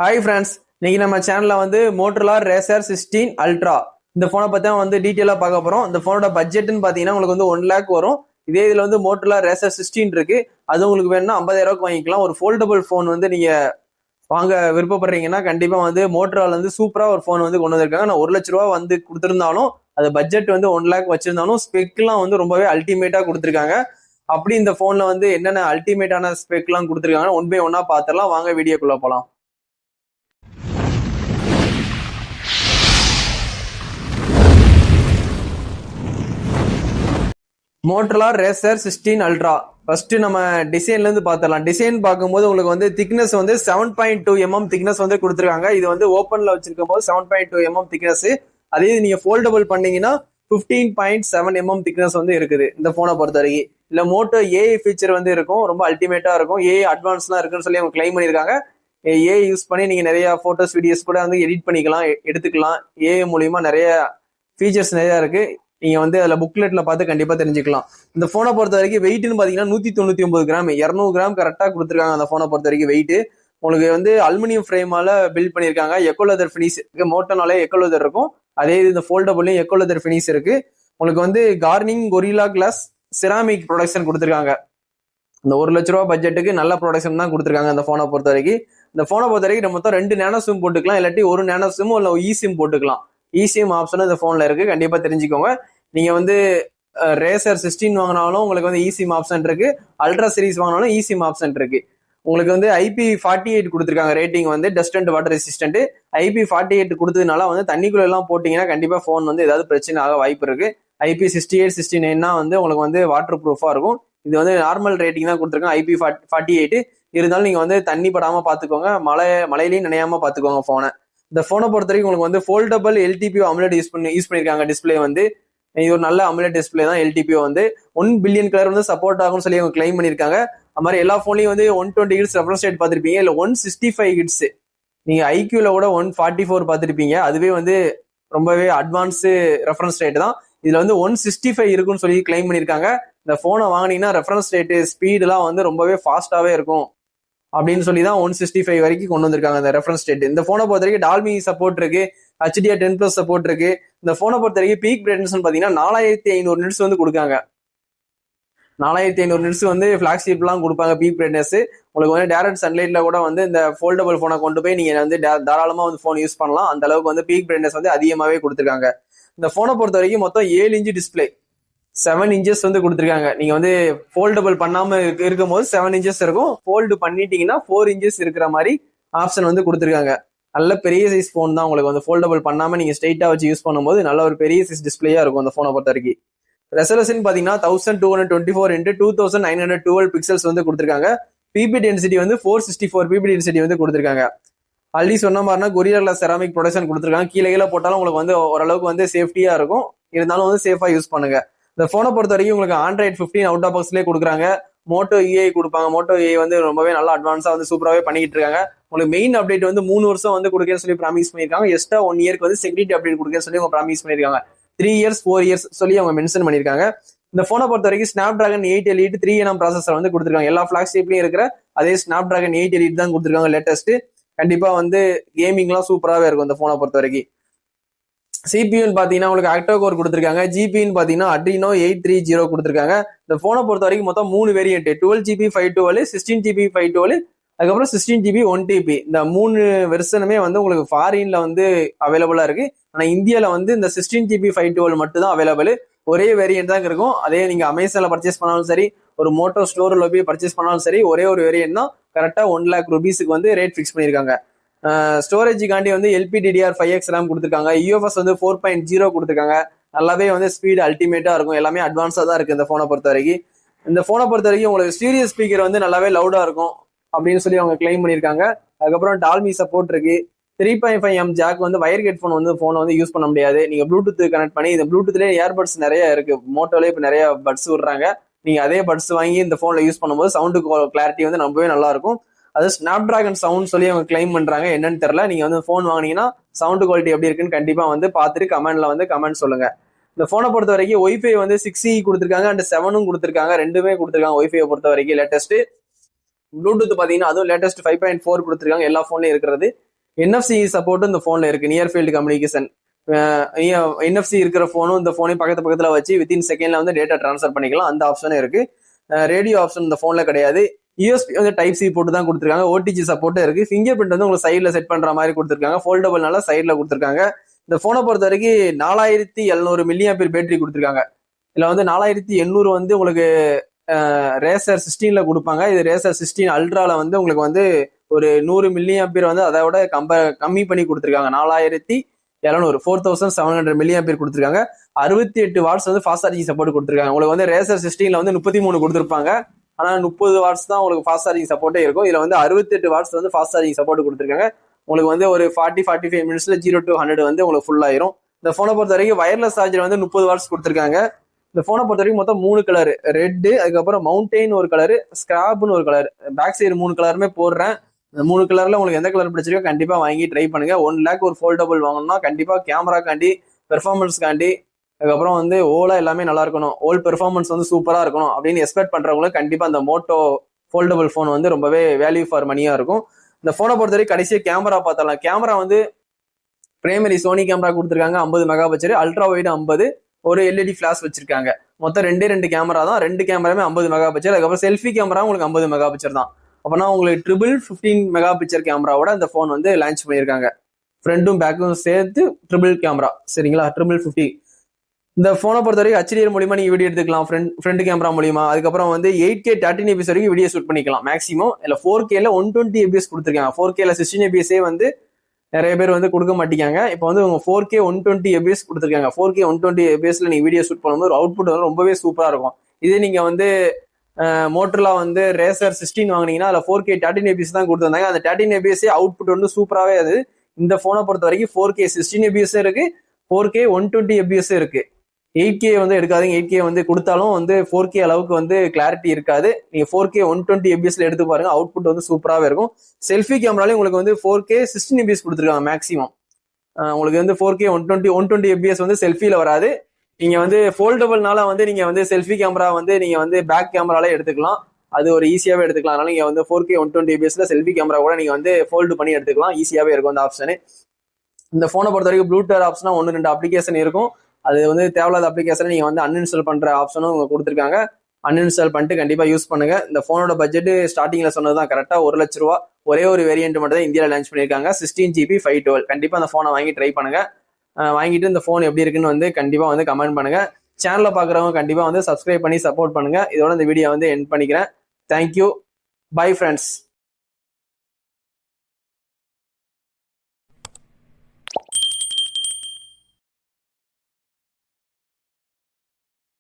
Hi friends, இன்னைக்கு நம்ம சேனல்ல வந்து மோட்டோரோலா ரேசர் 16 அல்ட்ரா இந்த போனை பத்தி வந்து டீட்டெயிலா பார்க்க போறோம். இந்த போனோட பட்ஜெட்னு பாத்தீங்கன்னா உங்களுக்கு வந்து 1 லேக் வரும். இதே இதுல வந்து மோட்டோரோலா ரேசர் 16 இருக்கு. அது உங்களுக்கு வேணும்னா 50,000 வாங்கிக்கலாம். ஒரு ஃபோல்டபுள் போன் வந்து நீங்க வாங்க விருப்பப்படுறீங்கன்னா கண்டிப்பா வந்து மோட்டோரோலா வந்து சூப்பரா ஒரு போன் வந்து கொண்டு வந்திருக்காங்க. நான் 1 லட்ச ரூபா வந்து கொடுத்திருந்தாலும் அது பட்ஜெட் வந்து 1 லேக் வச்சிருந்தாலும் ஸ்பெக்லாம் வந்து ரொம்பவே அல்டிமேட்டா கொடுத்திருக்காங்க. அப்படி இந்த போன்ல வந்து என்னென்ன அல்டிமேட்டான ஸ்பெக்லாம் கொடுத்திருக்காங்க ஒன் பை ஒன்னா பாத்திரலாம். வாங்க வீடியோக்குள்ள போலாம். Motorola racer 16 ultra. ஃபர்ஸ்ட் நம்ம டிசைன்ல இருந்து பாத்திரலாம். டிசைன் பார்க்கும்போது உங்களுக்கு வந்து திக்னஸ் வந்து 7.2 mm திக்னஸ் வந்து கொடுத்துருக்காங்க. இது வந்து ஓப்பன்ல வச்சிருக்கும் போது 7.2 mm திக்னஸ். அதே நீங்க ஃபோல்டபுள் பண்ணீங்கன்னா 15.7 mm திக்னஸ் வந்து இருக்குது இந்த போனை பொறுத்த வரைக்கும். இல்ல மோட்டோ ஏஐ ஃபீச்சர் வந்து இருக்கும், ரொம்ப அல்டிமேட்டா இருக்கும். ஏஐ அட்வான்ஸ்லாம் இருக்குன்னு சொல்லி அவங்க கிளைம் பண்ணியிருக்காங்க. ஏஐ யூஸ் பண்ணி நீங்க நிறைய போட்டோஸ் வீடியோஸ் கூட வந்து எடிட் பண்ணிக்கலாம், எடுத்துக்கலாம். ஏஐ மூலியமா நிறைய ஃபீச்சர்ஸ் நிறைய இருக்கு. நீங்க வந்து அதுல புக்லெட்ல பார்த்து கண்டிப்பா தெரிஞ்சுக்கலாம். இந்த போனை பொறுத்த வரைக்கும் வெயிட்னு பாத்தீங்கன்னா 199 கிராம், 200 கிராம் கரெக்டா கொடுத்துருக்காங்க. அந்த போனை பொறுத்த வரைக்கும் வெயிட் உங்களுக்கு வந்து அலுமினியம் ஃப்ரேமால பில்ட் பண்ணிருக்காங்க. எக்கோ லெதர் ஃபினிஷ் இருக்கு. மோட்டோனாலே எக்கோ லெதர் இருக்கும். அதே இந்த ஃபோல்டபுள்லயும் எக்கோ லெதர் ஃபினிஷ் இருக்கு. உங்களுக்கு வந்து Corning gorilla glass ceramic protection கொடுத்துருக்காங்க. இந்த 1 லட்ச ரூபா பட்ஜெட்டுக்கு நல்ல ப்ரொடக்ஷன் தான் கொடுத்துருக்காங்க இந்த போனை பொறுத்த வரைக்கும். இந்த போனை பொறுத்த வரைக்கும் மொத்தம் 2 நேனோ சிம் போட்டுக்கலாம், இல்லாட்டி ஒரு நேனோ சிம் இல்ல இ சிம் போட்டுக்கலாம். இ சிம் ஆப்ஷன் இந்த போன்ல இருக்கு, கண்டிப்பா தெரிஞ்சுக்கோங்க. நீங்க வந்து ரேசர் 16 வாங்கினாலும் உங்களுக்கு வந்து இசிம் ஆப்ஷன் இருக்கு, அல்ட்ரா சீரிஸ் வாங்கினாலும் இசிம் ஆப்ஷன் இருக்கு. உங்களுக்கு வந்து IP48 கொடுத்துருக்காங்க ரேட்டிங் வந்து dust and water resistant. IP48 கொடுத்ததுனால வந்து தண்ணிக்குள்ள எல்லாம் போட்டீங்கன்னா கண்டிப்பா போன் வந்து ஏதாவது பிரச்சனை ஆக வாய்ப்பு இருக்கு. IP68 69 வந்து உங்களுக்கு வந்து வாட்டர் ப்ரூஃபா இருக்கும். இது வந்து நார்மல் ரேட்டிங் தான் கொடுத்துருக்காங்க IP48. இருந்தாலும் நீங்க வந்து தண்ணி படாம பாத்துக்கோங்க, மழையிலையும் நினையாம பாத்துக்கோங்க போனை. இந்த போனை பொறுத்த வரைக்கும் உங்களுக்கு வந்து ஃபோல்டபிள் LTPO AMOLED யூஸ் பண்ணிருக்காங்க. டிஸ்பிளே வந்து இது ஒரு நல்ல AMOLED டிஸ்பிளே தான். LTPO வந்து 1 பில்லியன் கலர் வந்து சப்போர்ட் ஆகும்னு சொல்லி அவங்க கிளைம் பண்ணிருக்காங்க. அது மாதிரி எல்லா போன்லயும் வந்து 120 ஹிட்ஸ் ரெஃபரன்ஸ் ரேட் பார்த்திருப்பீங்க, இல்ல 165 ஹிட்ஸ். நீங்க IQல கூட 144 பார்த்திருப்பீங்க. அதுவே வந்து ரொம்பவே அட்வான்ஸ் ரெஃபரன்ஸ் ரேட் தான். இதுல வந்து 165 இருக்குன்னு சொல்லி கிளைம் பண்ணிருக்காங்க. இந்த போனை வாங்கினீங்கன்னா ரெஃபரன்ஸ் ரேட்டு ஸ்பீடுலாம் வந்து ரொம்பவே ஃபாஸ்டாவே இருக்கும் அப்படின்னு சொல்லி தான் 165 வரைக்கும் கொண்டு வந்திருக்காங்க இந்த ரெஃபரன்ஸ் ரேட். இந்த போனை பொறுத்த வரைக்கும் டால்பி சப்போர்ட் இருக்கு, HDR10+ சப்போர்ட் இருக்கு. இந்த போனை பொறுத்த வரைக்கும் பீக் பிரைட்னஸ் பாத்தீங்கன்னா 4500 நிட்ஸ் வந்து கொடுக்காங்க. 4500 நிட்ஸ் வந்து பிளாக்ஷிப்லாம் கொடுப்பாங்க பீக் பிரைட்னஸ். உங்களுக்கு வந்து டைரக்ட் சன்லைட்ல கூட வந்து இந்த ஃபோல்டபுள் போனை கொண்டு போய் நீங்க வந்து தாராளமா வந்து போன் யூஸ் பண்ணலாம். அந்த அளவுக்கு வந்து பீக் பிரைட்னஸ் வந்து அதிகமாவே கொடுத்துருக்காங்க. இந்த போனை பொறுத்த வரைக்கும் மொத்தம் 7 இன்ச் டிஸ்பிளே, 7 இன்ச்சஸ் வந்து கொடுத்துருக்காங்க. நீங்க வந்து ஃபோல்டபுள் பண்ணாம இருக்கும் போது 7 இன்ச்சஸ் இருக்கும். ஃபோல்டு பண்ணிட்டீங்கன்னா 4 இன்ச்சஸ் இருக்கிற மாதிரி ஆப்ஷன் வந்து கொடுத்துருக்காங்க. நல்ல பெரிய சைஸ் போன் தான். உங்களுக்கு வந்து ஃபோல்டபுள் பண்ணாம நீங்க ஸ்ட்ரைட்டா வச்சு யூஸ் பண்ணும்போது நல்ல ஒரு பெரிய சைஸ் டிஸ்பிளேயா இருக்கும் அந்த போனை பொறுத்த வரைக்கும். ரெசல்யூஷன் பாத்தீங்கன்னா 1224x2912 பிக்சல்ஸ் வந்து கொடுத்துருக்காங்க. பிபி டென்சிட்டி வந்து 464 பிபி டென்சிட்டி வந்து கொடுத்துருக்காங்க. ஆல்ரெடி சொன்ன மாதிரினா கொரில்லா செராமிக் ப்ரொடக்ஷன் கொடுத்துருக்காங்க. கீழே போட்டாலும் உங்களுக்கு வந்து ஓரளவுக்கு வந்து சேஃப்டியா இருக்கும். இருந்தாலும் வந்து சேஃபா யூஸ் பண்ணுங்க. இந்த போனை பொறுத்த வரைக்கும் உங்களுக்கு Android 15 அவுட் ஆஃப் பாக்ஸ்லேயே கொடுக்குறாங்க. மோட்டோ EI கொடுப்பாங்க. மோட்டோ EI வந்து ரொம்பவே நல்லா அட்வான்ஸா வந்து சூப்பராகவே பண்ணிட்டு இருக்காங்க. உங்களுக்கு மெயின் அப்டேட் வந்து 3 வருஷம் வந்து கொடுக்கன்னு சொல்லி ப்ராமிஸ் பண்ணியிருக்காங்க. எக்ஸ்ட்ரா 1 இயர்க்கு வந்து செக்யூரிட்டி அப்டேட் கொடுக்கன்னு சொல்லி அவங்க ப்ராமிஸ் பண்ணியிருக்காங்க. 3 இயர்ஸ் 4 இயர்ஸ் சொல்லி அவங்க மென்ஷன் பண்ணியிருக்காங்க. இந்த போனை பொறுத்த வரைக்கும் Snapdragon 8 Elite 3nm ப்ராசஸர் வந்து கொடுத்துருக்காங்க. எல்லா ஃபிளாக்ஷிப்லயும் இருக்கிற அதே Snapdragon 8 Elite தான் கொடுத்துருக்காங்க லேட்டஸ்ட். கண்டிப்பா வந்து கேமிங்லாம் சூப்பராகவே இருக்கும் இந்த போனை பொறுத்த வரைக்கும். சிபியூன்னு பாத்தீங்கன்னா உங்களுக்கு ஆக்டோ கோர் கொடுத்துருக்காங்க. ஜிபின்னு பாத்தீங்கன்னா Adreno 830 கொடுத்துருக்காங்க. இந்த போனை பொறுத்த வரைக்கும் மொத்தம் 3 வேரியன்ட், 12GB 512, 16GB 512, அதுக்கப்புறம் 16GB 1TB. இந்த 3 வெர்ஷனுமே வந்து உங்களுக்கு ஃபாரின்ல வந்து அவைலபிளா இருக்கு. ஆனா இந்தியால வந்து இந்த 16GB 512 மட்டும் தான் அவைலபிள். ஒரே வேரியன்ட் தான் இருக்கும். அதே நீங்க அமேசான்ல பர்ச்சேஸ் பண்ணாலும் சரி, ஒரு மோட்டோ ஸ்டோர்ல போய் பர்ச்சேஸ் பண்ணாலும் சரி, ஒரே ஒரு வேரியன்ட் தான். கரெக்டா 1 lakh rupeesக்கு வந்து ரேட் ஃபிக்ஸ் பண்ணிருக்காங்க. ஸ்டோரேஜுக்காண்டி வந்து LPDDR5X RAM கொடுத்துருக்காங்க. UFS வந்து 4.0 கொடுத்துருக்காங்க. நல்லாவே வந்து ஸ்பீடு அல்டிமேட்டா இருக்கும். எல்லாமே அட்வான்ஸா தான் இருக்கு இந்த போனை பொறுத்த வரைக்கும். இந்த போனை பொறுத்த வரைக்கும் உங்களுக்கு ஸ்டீரியோ ஸ்பீக்கர் வந்து நல்லாவே லவுடா இருக்கும் அப்படின்னு சொல்லி அவங்க கிளைம் பண்ணியிருக்காங்க. அதுக்கப்புறம் டால்பி சப்போர்ட் இருக்கு. 3.5mm ஜாக் வந்து வயர் ஹெட்ஃபோன் வந்து போனை வந்து யூஸ் பண்ண முடியாது. நீங்க ப்ளூடூத் கனெக்ட் பண்ணி, இந்த ப்ளூடூத்லேயே ஏர்பட்ஸ் நிறைய இருக்கு. மோட்டோலே இப்போ நிறைய பட்ஸ் விடுறாங்க. நீங்க அதே பட்ஸ் வாங்கி இந்த போன்ல யூஸ் பண்ணும்போது சவுண்டு கிளாரிட்டி வந்து ரொம்பவே நல்லா இருக்கும். அது Snapdragon சவுண்ட் சொல்லி அவங்க கிளைம் பண்றாங்க. என்னன்னு தெரியல. நீங்க வந்து போன் வாங்கினீங்கன்னா சவுண்ட் குவாலிட்டி எப்படி இருக்குன்னு கண்டிப்பா வந்து பார்த்துட்டு கமெண்ட்ல வந்து கமெண்ட் சொல்லுங்க. இந்த போனை பொறுத்த வரைக்கும் ஒய்ஃபை வந்து 6E கொடுத்துருக்காங்க அண்ட் 7 கொடுத்துருக்காங்க. ரெண்டுமே கொடுத்துருக்காங்க. ஒய்ஃபை பொறுத்த வரைக்கும் லேட்டஸ்ட். ப்ளூடூத் பாத்தீங்கன்னா அதுவும் லேட்டஸ்ட் 5.4 கொடுத்துருக்காங்க. எல்லா போன்லயும் இருக்கிறது. NFC சப்போர்ட்டும் இந்த போன்ல இருக்கு, நியர் ஃபீல்டு கம்யூனிகேஷன். NFC இருக்கிற போனும் இந்த போனையும் பக்கத்துல வச்சு வித்தின் செகண்ட்ல வந்து டேட்டா டிரான்ஸ்ஃபர் பண்ணிக்கலாம், அந்த ஆப்ஷனும் இருக்கு. ரேடியோ ஆப்ஷன் இந்த போன்ல கிடையாது. USB வந்து டைப் சி போட்டு தான் கொடுத்துருக்காங்க. OTG சப்போர்ட்டும் இருக்கு. ஃபிங்கர் பிரிண்ட் வந்து உங்களுக்கு சைட்ல செட் பண்ற மாதிரி கொடுத்துருக்காங்க. ஃபோல்டபிள்னால சைட்ல கொடுத்துருக்காங்க. இந்த போனை பொறுத்த வரைக்கும் 4700 mAh பேட்டரி கொடுத்துருக்காங்க. இதுல வந்து 4800 வந்து உங்களுக்கு ரேசர் 16ல கொடுப்பாங்க. இது ரேசர் 16 அல்ட்ரால வந்து உங்களுக்கு வந்து ஒரு 100 mAh வந்து அதை விட கம்மி பண்ணி கொடுத்துருக்காங்க. 4700 mAh கொடுத்துருக்காங்க. 68 வாட்ஸ் வந்து ஃபாஸ்ட் சார்ஜிங் சப்போர்ட் கொடுத்துருக்காங்க. உங்களுக்கு வந்து ரேசர் 16ல வந்து 33 கொடுத்துருப்பாங்க. ஆனா 30 வாட்ஸ் தான் உங்களுக்கு ஃபாஸ்ட் சார்ஜிங் சப்போர்ட்டே இருக்கும். இதுல வந்து 68 வாட்ஸ் வந்து ஃபாஸ்ட் சார்ஜிங் சப்போர்ட் கொடுத்துருக்காங்க. உங்களுக்கு வந்து ஒரு 40-45 மினிட்ஸ்ல 0 to 100 வந்து உங்களுக்கு ஃபுல் ஆயிரும். இந்த போனை பொறுத்த வரைக்கும் வயர்லெஸ் சார்ஜர் வந்து 30 வாட்ஸ் கொடுத்துருக்காங்க. இந்த போனை பொறுத்த வரைக்கும் மொத்தம் 3 கலர், ரெட்டு, அதுக்கப்புறம் மவுண்டெயின் ஒரு கலர், ஸ்கிராப்னு ஒரு கலர், பேக் சைடு 3 கலருமே போடுறேன். இந்த 3 கலர்ல உங்களுக்கு எந்த கலர் பிடிச்சிருக்கோ கண்டிப்பா வாங்கி ட்ரை பண்ணுங்க. 1 lakh ஒரு ஃபோல்டபுள் வாங்கணும்னா கண்டிப்பா கேமராக்காண்டி, பெர்ஃபார்மன்ஸ்காண்டி, அதுக்கப்புறம் வந்து ஓலா எல்லாமே நல்லா இருக்கணும், ஓல் பெர்ஃபார்மன்ஸ் வந்து சூப்பரா இருக்கணும் அப்படின்னு எக்ஸ்பெக்ட் பண்றவங்களுக்கு கண்டிப்பா அந்த மோட்டோ ஃபோல்டபுள் போன் வந்து ரொம்பவே வேல்யூ ஃபார் மணியா இருக்கும். இந்த போனை பொறுத்தவரைக்கும் கடைசியா கேமரா பார்த்தலாம். கேமரா வந்து பிரைமரி சோனி கேமரா கொடுத்துருக்காங்க 50 மெகாபிக்சல், அல்ட்ரா வைடு 50, ஒரு எல்இடி ஃபிளாஷ் வச்சிருக்காங்க. மொத்தம் 2 கேமரா தான். 2 கேமராமே 50 மெகாபிக்சல். அதுக்கப்புறம் செல்ஃபி கேமரா உங்களுக்கு 50 மெகாபிக்சல் தான். அப்பனா உங்களுக்கு 15 மெகாபிக்சல் கேமராவோட இந்த போன் வந்து லான்ச் பண்ணியிருக்காங்க. ஃப்ரண்ட்டும் பேக்கும் சேர்த்து ட்ரிபிள் கேமரா, சரிங்களா, 15. இந்த போனை பொறுத்த வரைக்கும் HDR மூலியமா நீங்க வீடியோ எடுத்துக்கலாம், ஃப்ரண்ட் கேமரா மூலியமா. அதுக்கப்புறம் வந்து 8K 13 APS வரைக்கும் வீடியோ ஷூட் பண்ணிக்கலாம் மேக்ஸிமம். இல்ல 4Kல 120 APS கொடுத்துருக்காங்க. 4Kல 16 APS வந்து நிறைய பேர் வந்து கொடுக்க மாட்டேங்காங்க. இப்போ வந்து உங்க 4K 120 APS கொடுத்துருக்காங்க. 4K 120 APSல நீங்க வீடியோ ஷூட் பண்ணும்போது அவுட்புட் வந்து ரொம்பவே சூப்பரா இருக்கும். இதே நீங்க வந்து மோட்டர்லா வந்து ரேசர் 16 வாங்கினீங்கன்னா அதுல 4K 13 APS தான் கொடுத்துருந்தாங்க. அந்த 13 APS அவுட்புட் வந்து சூப்பராகவே அது. இந்த போனை பொறுத்த வரைக்கும் 4K 16 APS இருக்கு, 4K 120 APS இருக்கு. 8K வந்து எடுக்காதீங்க. 8K வந்து கொடுத்தாலும் வந்து 4K அளவுக்கு வந்து கிளாரிட்டி இருக்காது. நீங்க 4K 120 APSல எடுத்து பாருங்க, அவுட்புட் வந்து சூப்பராகவே இருக்கும். செல்ஃபி கேமராலையும் உங்களுக்கு வந்து 4K 16 APS கொடுத்துருக்காங்க மேக்ஸிமம். உங்களுக்கு வந்து 4K 120 APS வந்து செல்ஃபில வராது. நீங்க வந்து ஃபோல்டபுள்னால வந்து நீங்க வந்து செல்ஃபி கேமரா வந்து நீங்க வந்து பேக் கேமரால எடுத்துக்கலாம், அது ஒரு ஈஸியாவே எடுத்துக்கலாம். அதனால நீங்க வந்து 4K 120 APSல செல்ஃபி கேமரா கூட நீங்க வந்து ஃபோல்டு பண்ணி எடுத்துக்கலாம், ஈஸியாவே இருக்கும் அந்த ஆப்ஷனு. இந்த போனை பொறுத்த வரைக்கும் ப்ளூடூத் ஆப்ஷனா 1-2 அப்ளிகேஷன் இருக்கும். அது வந்து தேவையில்லாத அப்ளிகேஷனை நீங்க வந்து அன்இன்ஸ்டால் பண்ற ஆப்ஷனும் கொடுத்துருக்காங்க. அன்இன்ஸ்டால் பண்ணிட்டு கண்டிப்பா யூஸ் பண்ணுங்க. இந்த போனோட பட்ஜெட் ஸ்டார்டிங்ல சொன்னதுதான் கரெக்டா 1 லட்ச ரூபா. ஒரே ஒரு வேரியன்ட் மட்டும் தான் இந்தியாவில் லான்ச் பண்ணியிருக்காங்க, 16GB 512. கண்டிப்பா அந்த போனை வாங்கி ட்ரை பண்ணுங்க. வாங்கிட்டு இந்த போன் எப்படி இருக்குன்னு வந்து கண்டிப்பா வந்து கமெண்ட் பண்ணுங்க. சேனல்ல பாக்குறவங்க கண்டிப்பா வந்து சப்ஸ்கிரைப் பண்ணி சப்போர்ட் பண்ணுங்க. இதோட இந்த வீடியோ வந்து எண்ட் பண்ணிக்கிறேன். Thank you, bye friends.